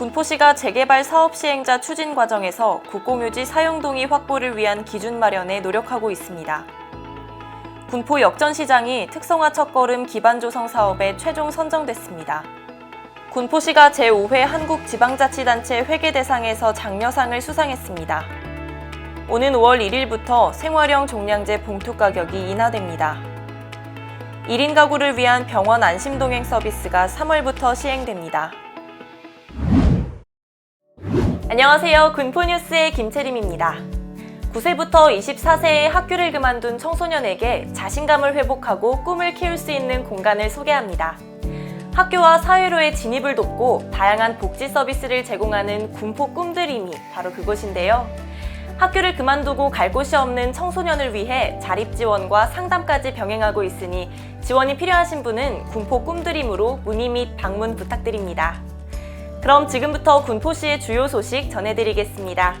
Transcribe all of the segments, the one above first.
군포시가 재개발 사업 시행자 추진 과정에서 국공유지 사용동의 확보를 위한 기준 마련에 노력하고 있습니다. 군포 역전시장이 특성화 첫걸음 기반 조성 사업에 최종 선정됐습니다. 군포시가 제5회 한국지방자치단체 회계 대상에서 장려상을 수상했습니다. 오는 5월 1일부터 생활형 종량제 봉투 가격이 인하됩니다. 1인 가구를 위한 병원 안심동행 서비스가 3월부터 시행됩니다. 안녕하세요. 군포뉴스의 김채림입니다. 9세부터 24세의 학교를 그만둔 청소년에게 자신감을 회복하고 꿈을 키울 수 있는 공간을 소개합니다. 학교와 사회로의 진입을 돕고 다양한 복지 서비스를 제공하는 군포 꿈드림이 바로 그곳인데요. 학교를 그만두고 갈 곳이 없는 청소년을 위해 자립 지원과 상담까지 병행하고 있으니 지원이 필요하신 분은 군포 꿈드림으로 문의 및 방문 부탁드립니다. 그럼 지금부터 군포시의 주요 소식 전해드리겠습니다.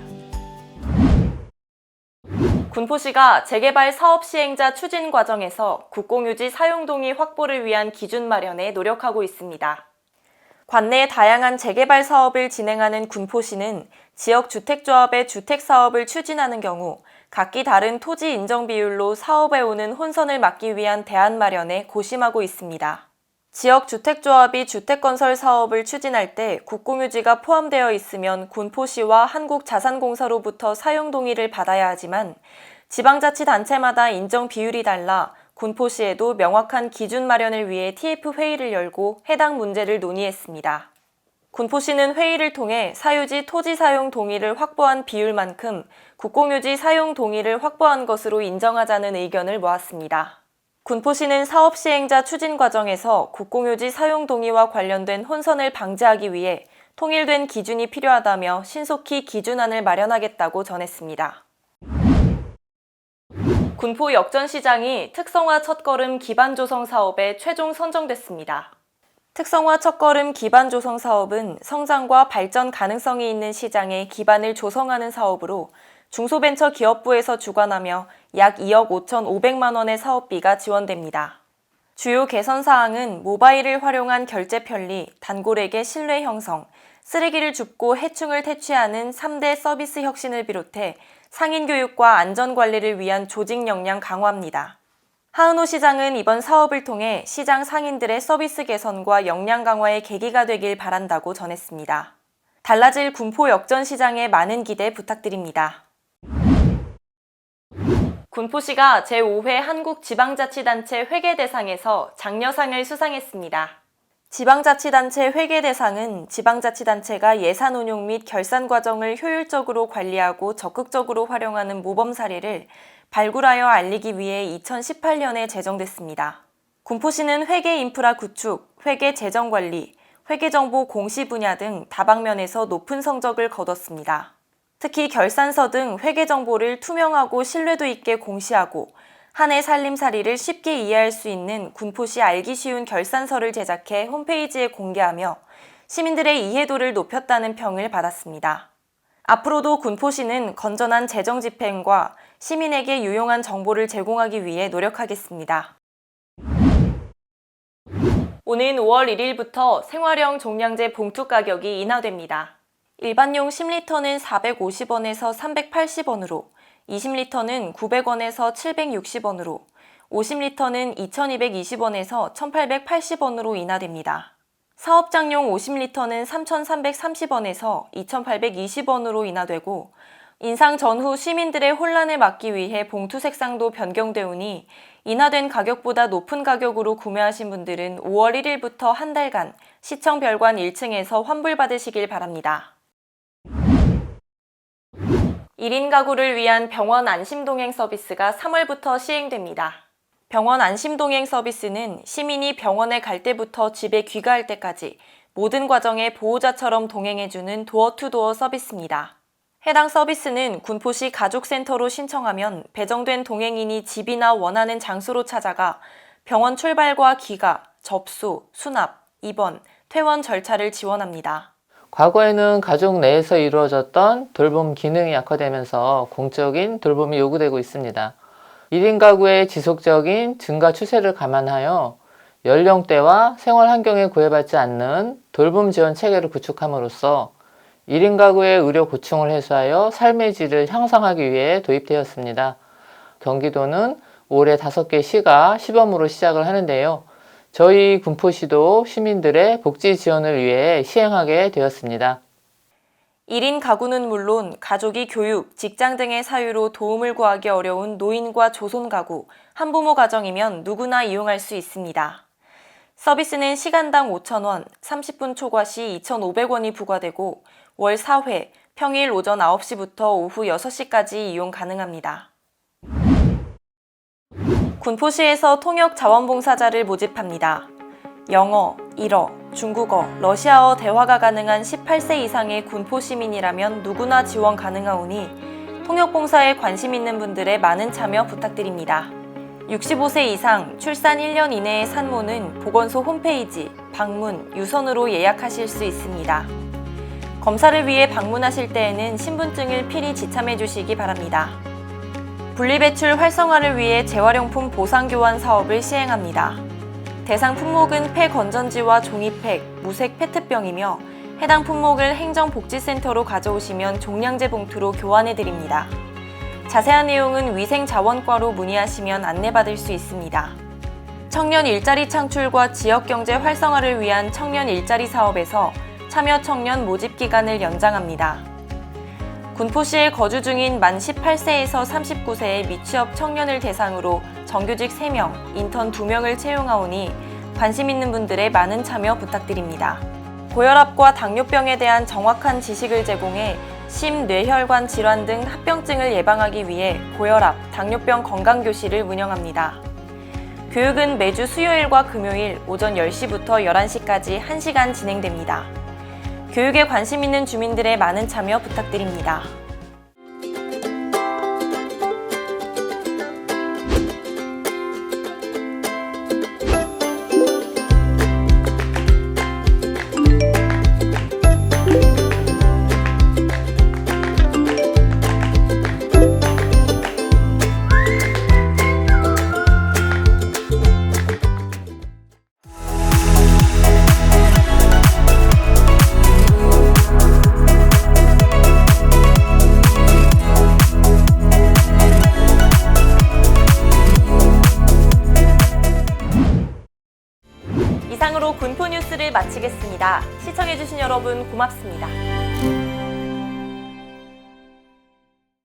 군포시가 재개발 사업 시행자 추진 과정에서 국공유지 사용동의 확보를 위한 기준 마련에 노력하고 있습니다. 관내 다양한 재개발 사업을 진행하는 군포시는 지역주택조합의 주택사업을 추진하는 경우 각기 다른 토지 인정 비율로 사업에 오는 혼선을 막기 위한 대안 마련에 고심하고 있습니다. 지역주택조합이 주택건설 사업을 추진할 때 국공유지가 포함되어 있으면 군포시와 한국자산공사로부터 사용동의를 받아야 하지만 지방자치단체마다 인정 비율이 달라 군포시에도 명확한 기준 마련을 위해 TF회의를 열고 해당 문제를 논의했습니다. 군포시는 회의를 통해 사유지 토지 사용 동의를 확보한 비율만큼 국공유지 사용 동의를 확보한 것으로 인정하자는 의견을 모았습니다. 군포시는 사업 시행자 추진 과정에서 국공유지 사용 동의와 관련된 혼선을 방지하기 위해 통일된 기준이 필요하다며 신속히 기준안을 마련하겠다고 전했습니다. 군포 역전시장이 특성화 첫걸음 기반 조성 사업에 최종 선정됐습니다. 특성화 첫걸음 기반 조성 사업은 성장과 발전 가능성이 있는 시장의 기반을 조성하는 사업으로 중소벤처기업부에서 주관하며 약 2억 5,500만 원의 사업비가 지원됩니다. 주요 개선 사항은 모바일을 활용한 결제 편리, 단골에게 신뢰 형성, 쓰레기를 줍고 해충을 퇴치하는 3대 서비스 혁신을 비롯해 상인 교육과 안전 관리를 위한 조직 역량 강화입니다. 하은호 시장은 이번 사업을 통해 시장 상인들의 서비스 개선과 역량 강화의 계기가 되길 바란다고 전했습니다. 달라질 군포 역전시장에 많은 기대 부탁드립니다. 군포시가 제5회 한국지방자치단체 회계대상에서 장려상을 수상했습니다. 지방자치단체 회계대상은 지방자치단체가 예산 운용 및 결산 과정을 효율적으로 관리하고 적극적으로 활용하는 모범 사례를 발굴하여 알리기 위해 2018년에 제정됐습니다. 군포시는 회계 인프라 구축, 회계 재정 관리, 회계 정보 공시 분야 등 다방면에서 높은 성적을 거뒀습니다. 특히 결산서 등 회계 정보를 투명하고 신뢰도 있게 공시하고 한 해 살림살이를 쉽게 이해할 수 있는 군포시 알기 쉬운 결산서를 제작해 홈페이지에 공개하며 시민들의 이해도를 높였다는 평을 받았습니다. 앞으로도 군포시는 건전한 재정 집행과 시민에게 유용한 정보를 제공하기 위해 노력하겠습니다. 오는 5월 1일부터 생활형 종량제 봉투 가격이 인하됩니다. 일반용 10리터는 450원에서 380원으로, 20리터는 900원에서 760원으로, 50리터는 2220원에서 1880원으로 인하됩니다. 사업장용 50리터는 3330원에서 2820원으로 인하되고, 인상 전후 시민들의 혼란을 막기 위해 봉투 색상도 변경되오니 인하된 가격보다 높은 가격으로 구매하신 분들은 5월 1일부터 한 달간 시청 별관 1층에서 환불받으시길 바랍니다. 1인 가구를 위한 병원 안심동행 서비스가 3월부터 시행됩니다. 병원 안심동행 서비스는 시민이 병원에 갈 때부터 집에 귀가할 때까지 모든 과정에 보호자처럼 동행해주는 도어투도어 서비스입니다. 해당 서비스는 군포시 가족센터로 신청하면 배정된 동행인이 집이나 원하는 장소로 찾아가 병원 출발과 귀가, 접수, 수납, 입원, 퇴원 절차를 지원합니다. 과거에는 가족 내에서 이루어졌던 돌봄 기능이 약화되면서 공적인 돌봄이 요구되고 있습니다. 1인 가구의 지속적인 증가 추세를 감안하여 연령대와 생활 환경에 구애받지 않는 돌봄 지원 체계를 구축함으로써 1인 가구의 의료 고충을 해소하여 삶의 질을 향상하기 위해 도입되었습니다. 경기도는 올해 5개 시가 시범으로 시작을 하는데요. 저희 군포시도 시민들의 복지 지원을 위해 시행하게 되었습니다. 1인 가구는 물론 가족이 교육, 직장 등의 사유로 도움을 구하기 어려운 노인과 조손 가구, 한부모 가정이면 누구나 이용할 수 있습니다. 서비스는 시간당 5,000원, 30분 초과 시 2,500원이 부과되고 월 4회, 평일 오전 9시부터 오후 6시까지 이용 가능합니다. 군포시에서 통역 자원봉사자를 모집합니다. 영어, 일어, 중국어, 러시아어 대화가 가능한 18세 이상의 군포 시민이라면 누구나 지원 가능하오니 통역봉사에 관심 있는 분들의 많은 참여 부탁드립니다. 65세 이상, 출산 1년 이내의 산모는 보건소 홈페이지, 방문, 유선으로 예약하실 수 있습니다. 검사를 위해 방문하실 때에는 신분증을 필히 지참해 주시기 바랍니다. 분리배출 활성화를 위해 재활용품 보상교환 사업을 시행합니다. 대상 품목은 폐건전지와 종이팩, 무색 페트병이며 해당 품목을 행정복지센터로 가져오시면 종량제 봉투로 교환해드립니다. 자세한 내용은 위생자원과로 문의하시면 안내받을 수 있습니다. 청년 일자리 창출과 지역경제 활성화를 위한 청년 일자리 사업에서 참여 청년 모집 기간을 연장합니다. 군포시에 거주 중인 만 18세에서 39세의 미취업 청년을 대상으로 정규직 3명, 인턴 2명을 채용하오니 관심 있는 분들의 많은 참여 부탁드립니다. 고혈압과 당뇨병에 대한 정확한 지식을 제공해 심뇌혈관 질환 등 합병증을 예방하기 위해 고혈압, 당뇨병 건강교실을 운영합니다. 교육은 매주 수요일과 금요일 오전 10시부터 11시까지 1시간 진행됩니다. 교육에 관심 있는 주민들의 많은 참여 부탁드립니다. 이상으로 군포 뉴스를 마치겠습니다. 시청해주신 여러분 고맙습니다.